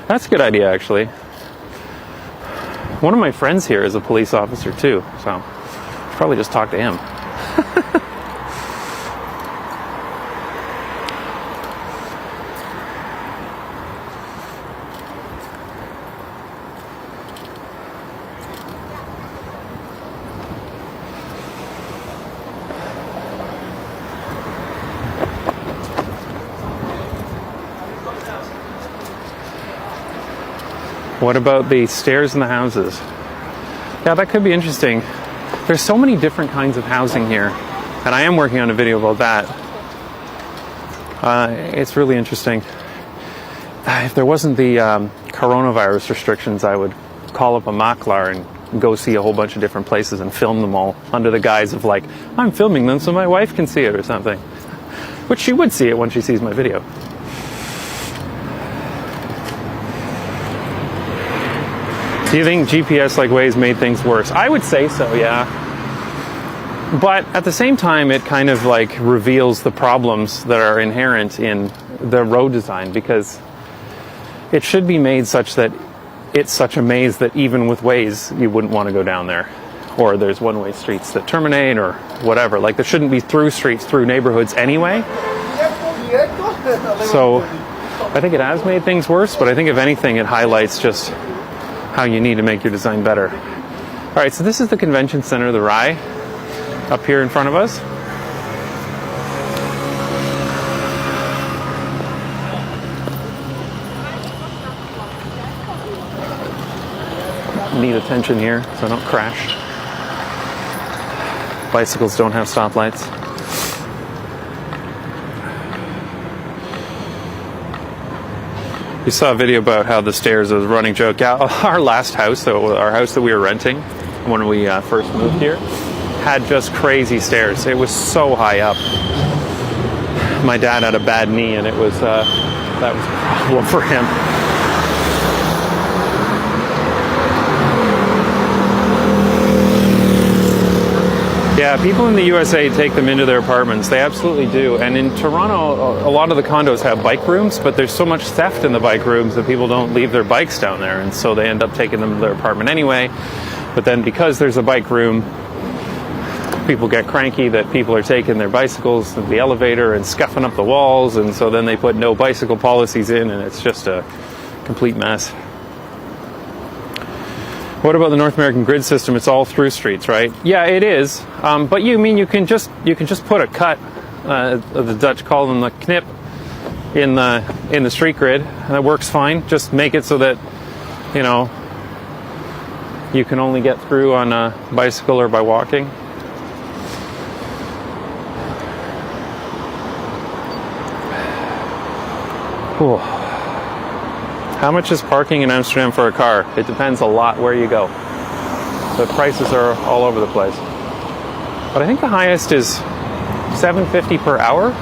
That's a good idea, actually. One of my friends here is a police officer too, so probably just talk to him. What about the stairs in the houses? Yeah, that could be interesting. There's so many different kinds of housing here, and I am working on a video about that. It's really interesting. If there wasn't the coronavirus restrictions, I would call up a maklar and go see a whole bunch of different places and film them all under the guise of like, I'm filming them so my wife can see it or something. Which she would see it when she sees my video. Do you think GPS like Waze made things worse? I would say so, yeah. But at the same time, it kind of like reveals the problems that are inherent in the road design, because it should be made such that it's such a maze that even with Waze, you wouldn't want to go down there. Or there's one-way streets that terminate or whatever. Like, there shouldn't be through streets through neighborhoods anyway. So I think it has made things worse, but I think if anything, it highlights just how you need to make your design better. All right, so this is the convention center, the Rye, up here in front of us. Need attention here so I don't crash. Bicycles don't have stoplights. We saw a video about how the stairs was a running joke. Yeah, our last house, our house that we were renting when we first moved here, had just crazy stairs. It was so high up. My dad had a bad knee, and it was that was a problem for him. Yeah, people in the USA take them into their apartments. They absolutely do. And in Toronto, a lot of the condos have bike rooms, but there's so much theft in the bike rooms that people don't leave their bikes down there. And so they end up taking them to their apartment anyway. But then because there's a bike room, people get cranky that people are taking their bicycles to the elevator and scuffing up the walls. And so then they put no bicycle policies in, and it's just a complete mess. What about the North American grid system? It's all through streets, right? Yeah, it is. But you can just put a cut, the Dutch call them the knip, in the street grid, and it works fine. Just make it so that, you know, you can only get through on a bicycle or by walking. Whew. How much is parking in Amsterdam for a car? It depends a lot where you go. The prices are all over the place. But I think the highest is $7.50 per hour,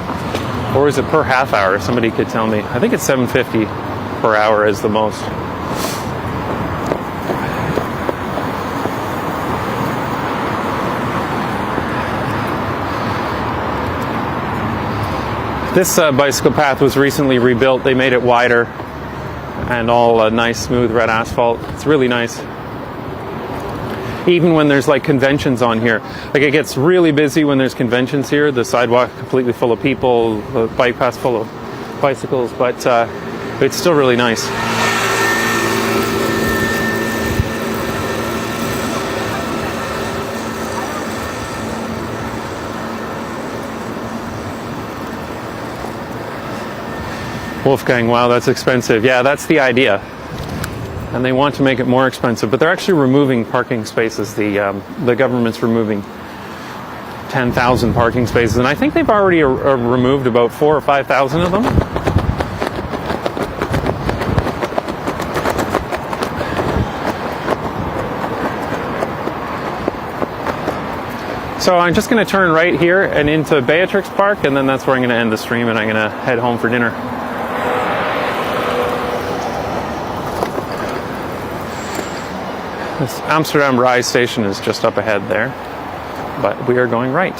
or is it per half hour? Somebody could tell me. I think it's $7.50 per hour is the most. This bicycle path was recently rebuilt. They made it wider and all nice, smooth red asphalt. It's really nice. Even when there's like conventions on here, like it gets really busy when there's conventions here. The sidewalk completely full of people, the bike path full of bicycles, but it's still really nice. Wolfgang, wow, that's expensive. Yeah, that's the idea. And they want to make it more expensive, but they're actually removing parking spaces. The government's removing 10,000 parking spaces, and I think they've already removed about 4,000 or 5,000 of them. So I'm just going to turn right here and into Beatrix Park, and then that's where I'm going to end the stream, and I'm going to head home for dinner. This Amsterdam Rise station is just up ahead there, but we are going right.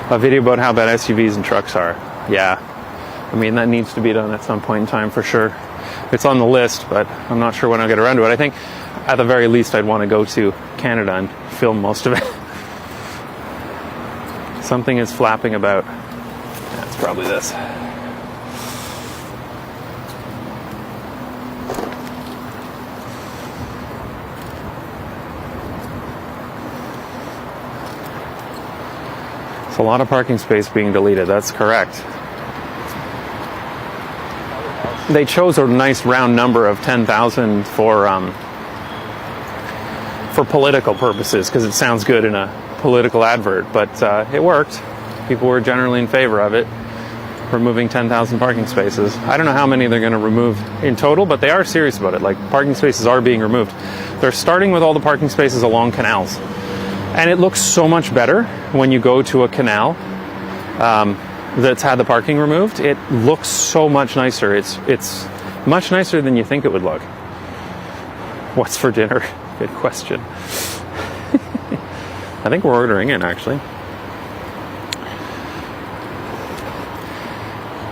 A video about how bad SUVs and trucks are. Yeah, I mean, that needs to be done at some point in time for sure. It's on the list, but I'm not sure when I'll get around to it. I think at the very least I'd want to go to Canada and film most of it. Something is flapping about. That's probably this. It's a lot of parking space being deleted, that's correct. They chose a nice round number of 10,000 for political purposes, because it sounds good in a political advert, but it worked. People were generally in favor of it, removing 10,000 parking spaces. I don't know how many they're going to remove in total, but they are serious about it. Like, parking spaces are being removed. They're starting with all the parking spaces along canals. And it looks so much better when you go to a canal that's had the parking removed. It looks so much nicer. It's much nicer than you think it would look. What's for dinner? Good question. I think we're ordering in, actually.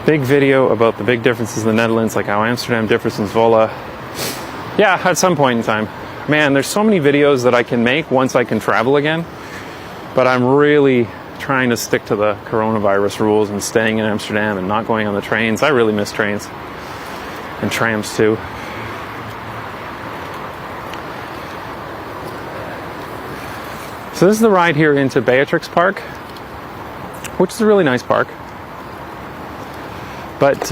Big video about the big differences in the Netherlands, like how Amsterdam differs from Zwolle. Yeah, at some point in time. Man, there's so many videos that I can make once I can travel again, but I'm really trying to stick to the coronavirus rules and staying in Amsterdam and not going on the trains. I really miss trains and trams too. So this is the ride here into Beatrix Park, which is a really nice park, but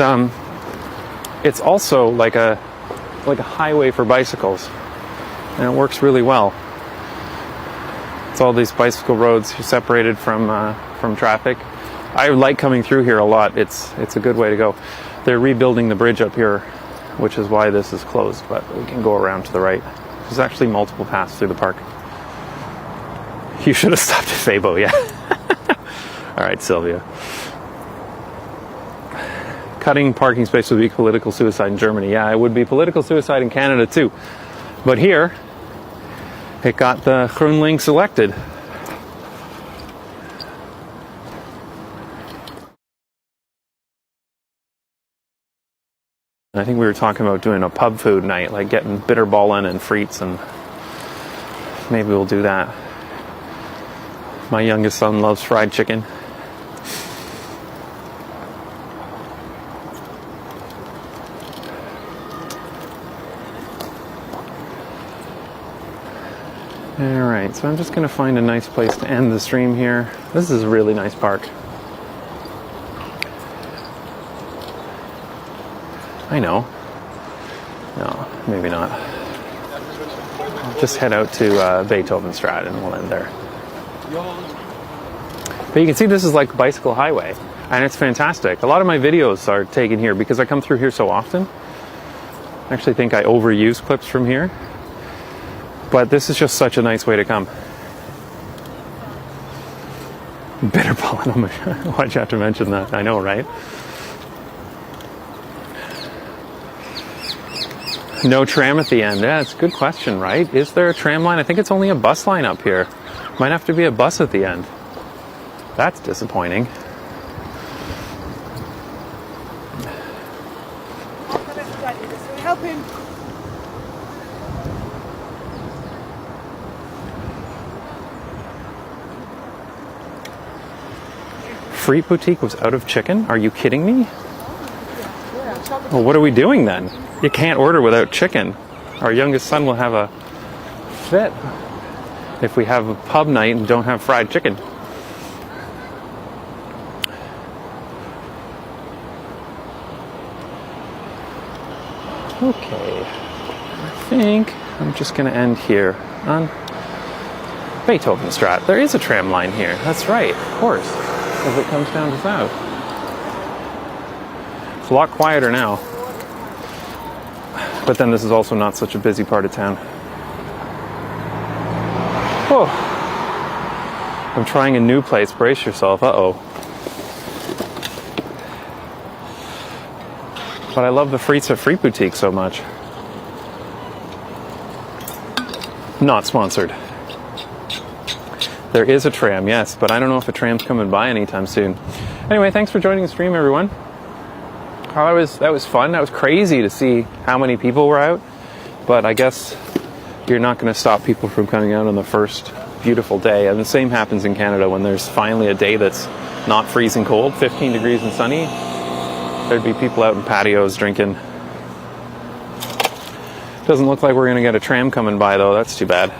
it's also like a highway for bicycles. And it works really well. It's all these bicycle roads separated from traffic. I like coming through here a lot. It's a good way to go. They're rebuilding the bridge up here, which is why this is closed, but we can go around to the right. There's actually multiple paths through the park. You should have stopped at Fabo, yeah. All right, Sylvia. Cutting parking space would be political suicide in Germany. Yeah, it would be political suicide in Canada too. But here, it got the GroenLinks elected. I think we were talking about doing a pub food night, like getting bitterballen and frites, and maybe we'll do that. My youngest son loves fried chicken. Alright, so I'm just going to find a nice place to end the stream here. This is a really nice park. I know. No, maybe not. I'll just head out to Beethovenstraat and we'll end there. But you can see this is like a bicycle highway, and it's fantastic. A lot of my videos are taken here because I come through here so often. I actually think I overuse clips from here. But this is just such a nice way to come. Bitter pollen. Why'd you have to mention that? I know, right? No tram at the end. Yeah, it's a good question, right? Is there a tram line? I think it's only a bus line up here. Might have to be a bus at the end. That's disappointing. Help him. Friet Boutique was out of chicken? Are you kidding me? Well, what are we doing then? You can't order without chicken. Our youngest son will have a fit if we have a pub night and don't have fried chicken. Okay, I think I'm just going to end here on Beethovenstraat. There is a tram line here. That's right, of course, as it comes down to south. It's a lot quieter now. But then this is also not such a busy part of town. Oh, I'm trying a new place. Brace yourself. Uh-oh. But I love the frites at Friet Boutique so much. Not sponsored. There is a tram, yes, but I don't know if a tram's coming by anytime soon. Anyway, thanks for joining the stream, everyone. Oh, that was fun. That was crazy to see how many people were out. But I guess you're not going to stop people from coming out on the first beautiful day. And the same happens in Canada when there's finally a day that's not freezing cold, 15 degrees and sunny. There'd be people out in patios drinking. Doesn't look like we're going to get a tram coming by, though. That's too bad.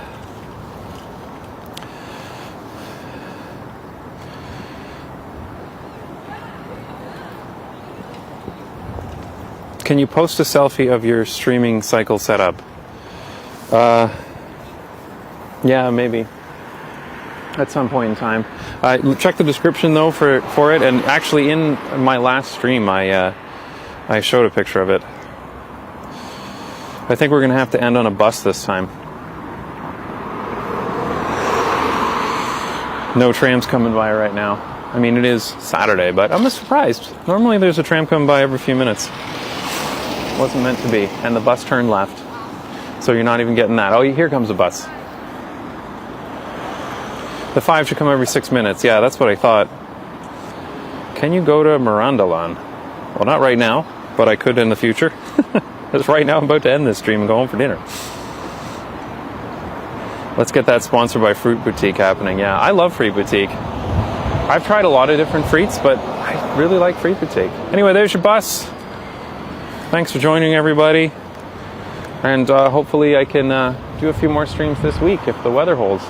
Can you post a selfie of your streaming cycle setup? Yeah, maybe. At some point in time. Check the description though for it. And actually, in my last stream, I showed a picture of it. I think we're going to have to end on a bus this time. No trams coming by right now. I mean, it is Saturday, but I'm surprised. Normally, there's a tram coming by every few minutes. Wasn't meant to be, and the bus turned left, so you're not even getting that. Oh, here comes a bus. The 5 should come every 6 minutes. Yeah, that's what I thought. Can you go to Mirandalan? Well, not right now, but I could in the future. Because right now I'm about to end this stream and go home for dinner. Let's get that sponsored by Friet Boutique happening. Yeah, I love Friet Boutique. I've tried a lot of different frites, but I really like Friet Boutique. Anyway, there's your bus. Thanks for joining, everybody. And hopefully I can do a few more streams this week if the weather holds.